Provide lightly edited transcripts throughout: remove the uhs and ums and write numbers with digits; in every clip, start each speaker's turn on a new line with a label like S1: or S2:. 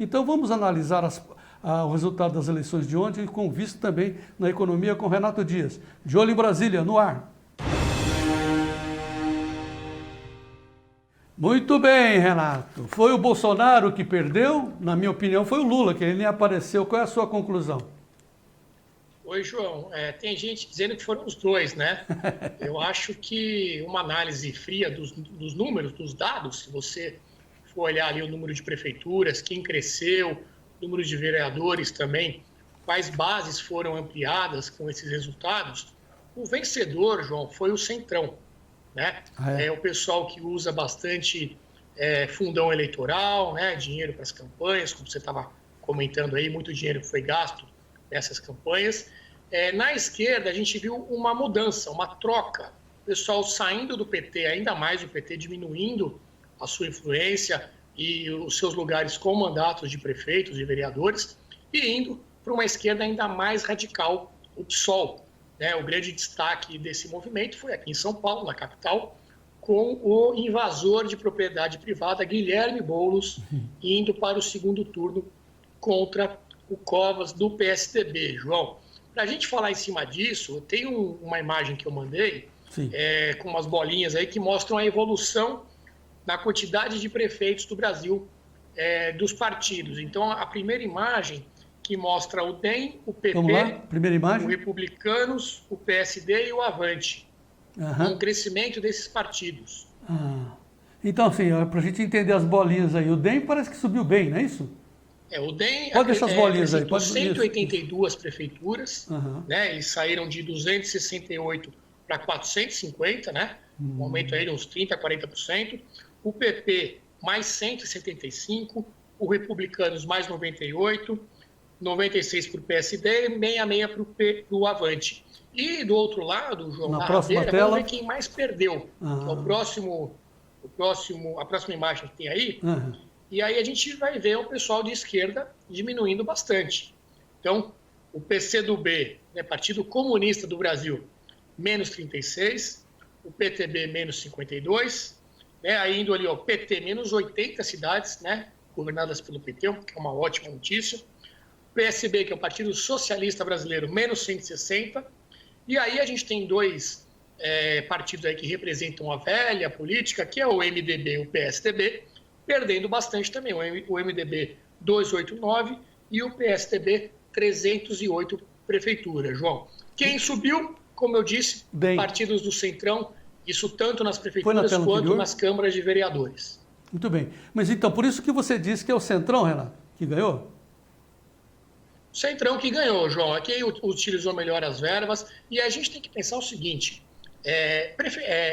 S1: Então vamos analisar o resultado das eleições de ontem, com vista também na economia, com Renato Dias. De olho em Brasília, no ar. Muito bem, Renato. Foi o Bolsonaro que perdeu? Na minha opinião, foi o Lula, que ele nem apareceu. Qual é a sua conclusão?
S2: Oi, João. Tem gente dizendo que foram os dois, né? Eu acho que uma análise fria dos números, dos dados, se você for olhar ali o número de prefeituras, quem cresceu, número de vereadores também, quais bases foram ampliadas com esses resultados, o vencedor, João, foi o Centrão, né? É o pessoal que usa bastante fundão eleitoral, né? Dinheiro para as campanhas, como você estava comentando aí, muito dinheiro foi gasto nessas campanhas. Na esquerda, a gente viu uma mudança, uma troca. O pessoal saindo do PT, ainda mais o PT diminuindo a sua influência e os seus lugares com mandatos de prefeitos e vereadores, e indo para uma esquerda ainda mais radical, o PSOL. O grande destaque desse movimento foi aqui em São Paulo, na capital, com o invasor de propriedade privada, Guilherme Boulos, indo para o segundo turno contra o Covas do PSDB. João, para a gente falar em cima disso, tem uma imagem que eu mandei, com umas bolinhas aí que mostram a evolução na quantidade de prefeitos do Brasil, dos partidos. Então, a primeira imagem que mostra o DEM, o PP, o Republicanos, o PSD e o Avante, com o crescimento desses partidos.
S1: Então, assim, para a gente entender as bolinhas aí, o DEM parece que subiu bem, não é isso?
S2: O DEM
S1: pode deixar as bolinhas aí.
S2: Pode 182 prefeituras, né, e saíram de 268 para 450, né? Um aumento aí de uns 30%, 40%. O PP mais 175, o Republicanos mais 98, 96 para o PSD e 66 para o Avante. E do outro lado, João, na próxima tela, vamos ver quem mais perdeu. A próxima imagem que tem aí. E aí a gente vai ver o pessoal de esquerda diminuindo bastante. Então, o PCdoB, né, Partido Comunista do Brasil, menos 36, o PTB menos 52, aí indo ali, PT menos 80 cidades, né, governadas pelo PT, que é uma ótima notícia. O PSB, que é o Partido Socialista Brasileiro, menos 160. E aí a gente tem dois partidos aí que representam a velha política, que é o MDB e o PSDB, perdendo bastante também. O MDB 289 e o PSDB 308 prefeituras, João. Quem subiu, como eu disse, partidos do Centrão, isso tanto nas prefeituras quanto nas câmaras de vereadores.
S1: Muito bem. Mas então, por isso que você disse que é o Centrão, Renato, que ganhou?
S2: O Centrão que ganhou, João. Aqui utilizou melhor as verbas. E a gente tem que pensar o seguinte,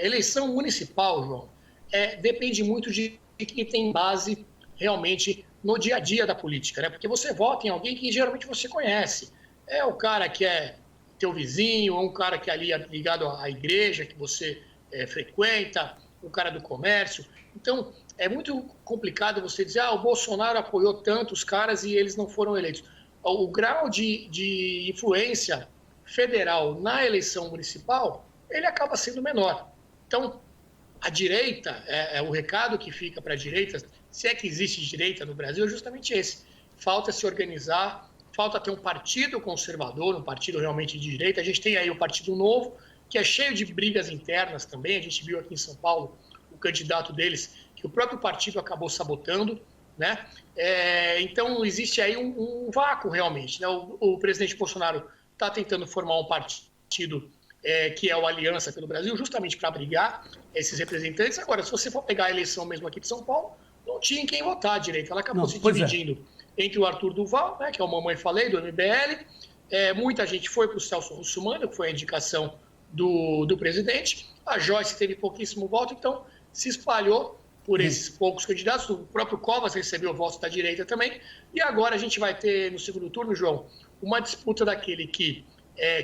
S2: eleição municipal, João, depende muito de quem tem base realmente no dia a dia da política, né? Porque você vota em alguém que geralmente você conhece. É o cara que é teu vizinho, ou um cara que é ali ligado à igreja que você frequenta, o cara do comércio. Então, é muito complicado você dizer, o Bolsonaro apoiou tantos caras e eles não foram eleitos. O grau de influência federal na eleição municipal, ele acaba sendo menor. Então, a direita, o recado que fica para a direita, se é que existe direita no Brasil, é justamente esse. Falta se organizar, falta ter um partido conservador, um partido realmente de direita. A gente tem aí o Partido Novo, que é cheio de brigas internas também. A gente viu aqui em São Paulo o candidato deles, que o próprio partido acabou sabotando, né? Então, existe aí um vácuo realmente, né? O presidente Bolsonaro está tentando formar um partido que é o Aliança pelo Brasil, justamente para abrigar esses representantes. Agora, se você for pegar a eleição mesmo aqui de São Paulo, não tinha em quem votar direito. Ela acabou se dividindo entre o Arthur Duval, né, que é o Mamãe Falei, do MBL. Muita gente foi para o Celso Russomano, que foi a indicação do presidente. A Joyce teve pouquíssimo voto, então se espalhou por esses poucos candidatos. O próprio Covas recebeu votos da direita também. E agora a gente vai ter, no segundo turno, João, uma disputa daquele que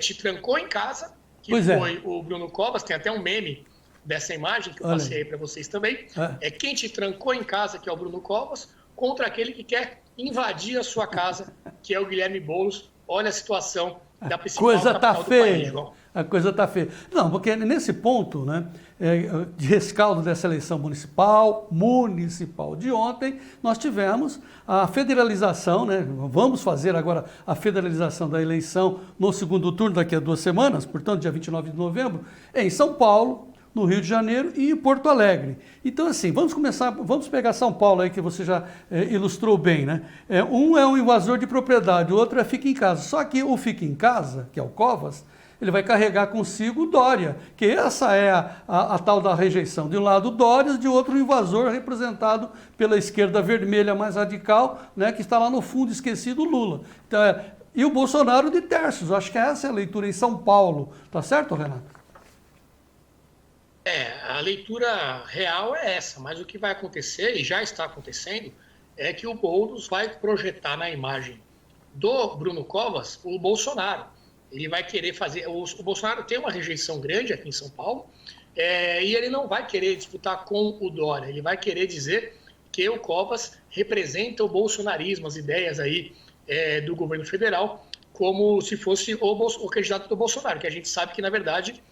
S2: te trancou em casa, que foi o Bruno Covas. Tem até um meme dessa imagem que eu passei aí para vocês também. Quem te trancou em casa, que é o Bruno Covas, contra aquele que quer invadir a sua casa, que é o Guilherme Boulos. Olha a situação da principal
S1: Coisa tá
S2: capital do país,
S1: feia.
S2: João.
S1: A coisa está feia. Não, porque nesse ponto, né, de rescaldo dessa eleição municipal de ontem, nós tivemos a federalização, né, vamos fazer agora a federalização da eleição no segundo turno daqui a 2 semanas, portanto, dia 29 de novembro, em São Paulo, no Rio de Janeiro e em Porto Alegre. Então, assim, vamos pegar São Paulo aí, que você já ilustrou bem, né? Um é um invasor de propriedade, o outro é fica em casa. Só que o fica em casa, que é o Covas, ele vai carregar consigo o Dória, que essa é a tal da rejeição. De um lado, Dória, de outro, o invasor representado pela esquerda vermelha mais radical, né, que está lá no fundo esquecido, Lula. Então, e o Bolsonaro de terços. Acho que essa é a leitura em São Paulo. Tá certo, Renato?
S2: A leitura real é essa, mas o que vai acontecer, e já está acontecendo, é que o Boulos vai projetar na imagem do Bruno Covas o Bolsonaro. Ele vai querer fazer... O Bolsonaro tem uma rejeição grande aqui em São Paulo, e ele não vai querer disputar com o Dória, ele vai querer dizer que o Covas representa o bolsonarismo, as ideias aí do governo federal, como se fosse o candidato do Bolsonaro, que a gente sabe que, na verdade,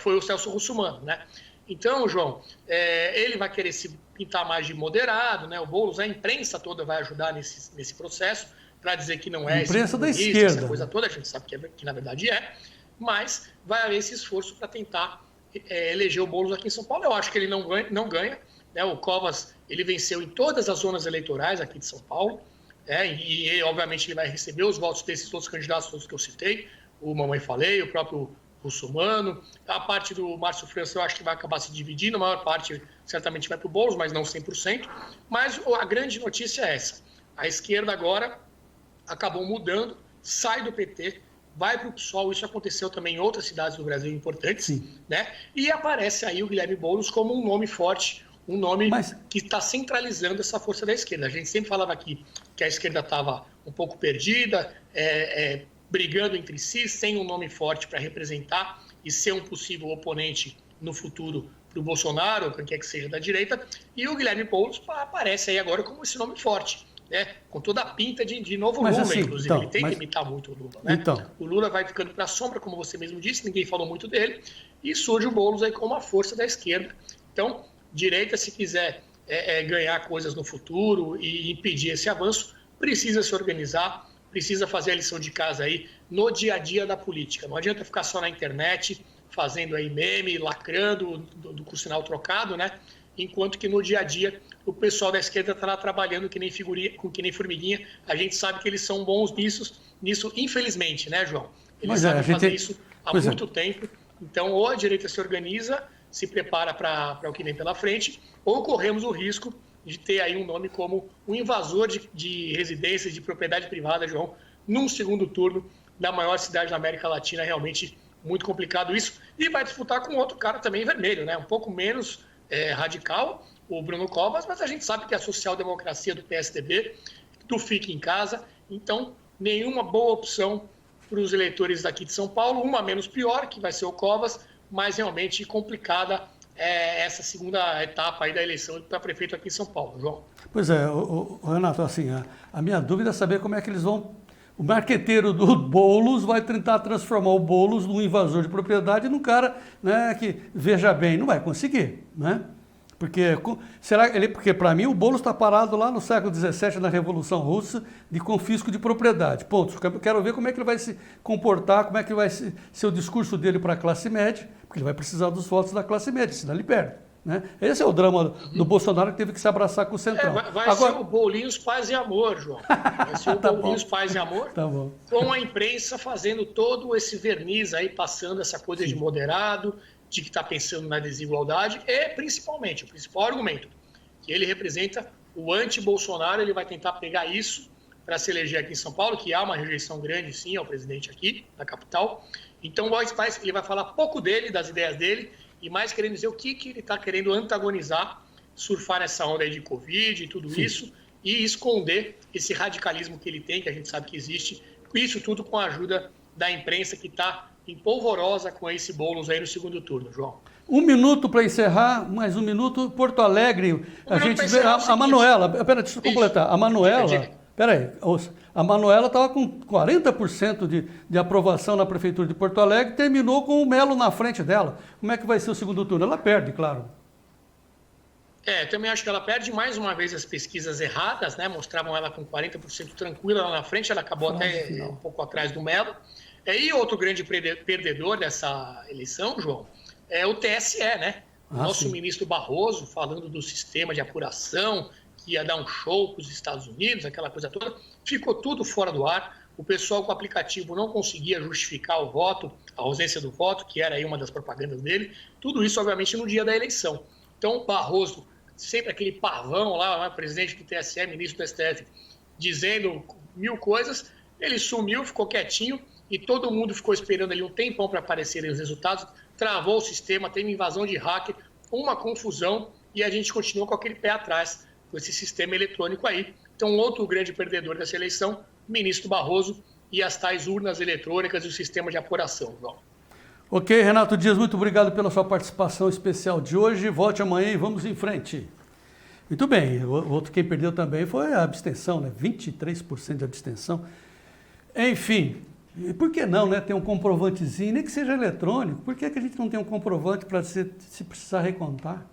S2: foi o Celso Russomano, né? Então, João, ele vai querer se pintar mais de moderado, né? O Boulos, a imprensa toda vai ajudar nesse processo, para dizer que não é
S1: imprensa da esquerda,
S2: essa coisa toda, a gente sabe que na verdade mas vai haver esse esforço para tentar eleger o Boulos aqui em São Paulo. Eu acho que ele não ganha, né? O Covas, ele venceu em todas as zonas eleitorais aqui de São Paulo, e obviamente ele vai receber os votos desses outros candidatos todos que eu citei, o Mamãe Falei, o próprio Russomano, a parte do Márcio França eu acho que vai acabar se dividindo, a maior parte certamente vai para o Boulos, mas não 100%, mas a grande notícia é essa, a esquerda agora acabou mudando, sai do PT, vai para o PSOL, isso aconteceu também em outras cidades do Brasil importantes, né? E aparece aí o Guilherme Boulos como um nome forte, um nome que está centralizando essa força da esquerda. A gente sempre falava aqui que a esquerda estava um pouco perdida, brigando entre si, sem um nome forte para representar e ser um possível oponente no futuro para o Bolsonaro, ou quem quer que seja da direita, e o Guilherme Boulos aparece aí agora como esse nome forte, né? Com toda a pinta de novo Lula, assim, inclusive. Então, ele tem que imitar muito o Lula, né? Então. O Lula vai ficando para a sombra, como você mesmo disse, ninguém falou muito dele, e surge o Boulos aí como a força da esquerda. Então, direita, se quiser ganhar coisas no futuro e impedir esse avanço, precisa se organizar, precisa fazer a lição de casa aí no dia a dia da política. Não adianta ficar só na internet, fazendo aí meme, lacrando, com o sinal trocado, né? Enquanto que no dia a dia o pessoal da esquerda está lá trabalhando que nem formiguinha. A gente sabe que eles são bons nisso infelizmente, né, João? Eles sabem fazer isso há muito tempo. Então, ou a direita se organiza, se prepara para o que vem pela frente, ou corremos o risco de ter aí um nome como um invasor de residências, de propriedade privada, João, num segundo turno da maior cidade da América Latina. Realmente muito complicado isso. E vai disputar com outro cara também vermelho, né? Um pouco menos radical, o Bruno Covas, mas a gente sabe que a social-democracia do PSDB, do Fica em Casa, então nenhuma boa opção para os eleitores daqui de São Paulo, uma menos pior, que vai ser o Covas, mas realmente complicada essa segunda etapa aí da eleição para prefeito aqui em São Paulo, João.
S1: Pois é, Renato, assim, a minha dúvida é saber como é que eles vão... O marqueteiro do Boulos vai tentar transformar o Boulos num invasor de propriedade num cara, né, que, veja bem, não vai conseguir, né? Porque para mim o Boulos está parado lá no século XVII, na Revolução Russa, de confisco de propriedade. Ponto. Quero ver como é que ele vai se comportar, como é que vai ser o discurso dele para a classe média, porque ele vai precisar dos votos da classe média, senão ele perde. Né? Esse é o drama do Bolsonaro, que teve que se abraçar com o Centrão.
S2: Vai ser o Bolinhos Paz e Amor, João. Vai ser o Bolinhos Paz e Amor, com a imprensa fazendo todo esse verniz aí, passando essa coisa de moderado, de que está pensando na desigualdade, e principalmente, o principal argumento, que ele representa o anti-Bolsonaro. Ele vai tentar pegar isso para se eleger aqui em São Paulo, que há uma rejeição grande, sim, ao presidente aqui, na capital. Então, ele vai falar pouco dele, das ideias dele, e mais querendo dizer o que ele está querendo antagonizar, surfar nessa onda aí de Covid e tudo isso, e esconder esse radicalismo que ele tem, que a gente sabe que existe, isso tudo com a ajuda da imprensa, que está empolvorosa com esse Boulos aí no segundo turno, João.
S1: 1 minuto para encerrar, mais 1 minuto, Porto Alegre, a gente vê a Manuela, deixa eu completar, a Peraí, a Manuela estava com 40% de aprovação na Prefeitura de Porto Alegre e terminou com o Melo na frente dela. Como é que vai ser o segundo turno? Ela perde, claro.
S2: Também acho que ela perde mais uma vez as pesquisas erradas, né? Mostravam ela com 40% tranquila lá na frente, ela acabou até um pouco atrás do Melo. E outro grande perdedor dessa eleição, João, é o TSE, né? O nosso ministro Barroso falando do sistema de apuração, que ia dar um show para os Estados Unidos, aquela coisa toda, ficou tudo fora do ar. O pessoal com o aplicativo não conseguia justificar o voto, a ausência do voto, que era aí uma das propagandas dele. Tudo isso, obviamente, no dia da eleição. Então, o Barroso, sempre aquele pavão lá, presidente do TSE, ministro do STF, dizendo 1000 coisas, ele sumiu, ficou quietinho e todo mundo ficou esperando ali um tempão para aparecerem os resultados, travou o sistema, teve invasão de hacker, uma confusão e a gente continuou com aquele pé atrás com esse sistema eletrônico aí. Então, outro grande perdedor dessa eleição, ministro Barroso e as tais urnas eletrônicas e o sistema de apuração, João.
S1: Ok, Renato Dias, muito obrigado pela sua participação especial de hoje. Volte amanhã e vamos em frente. Muito bem, o outro quem perdeu também foi a abstenção, né? 23% de abstenção. Enfim, por que não, né? Ter um comprovantezinho, nem que seja eletrônico. Por que a gente não tem um comprovante para se precisar recontar?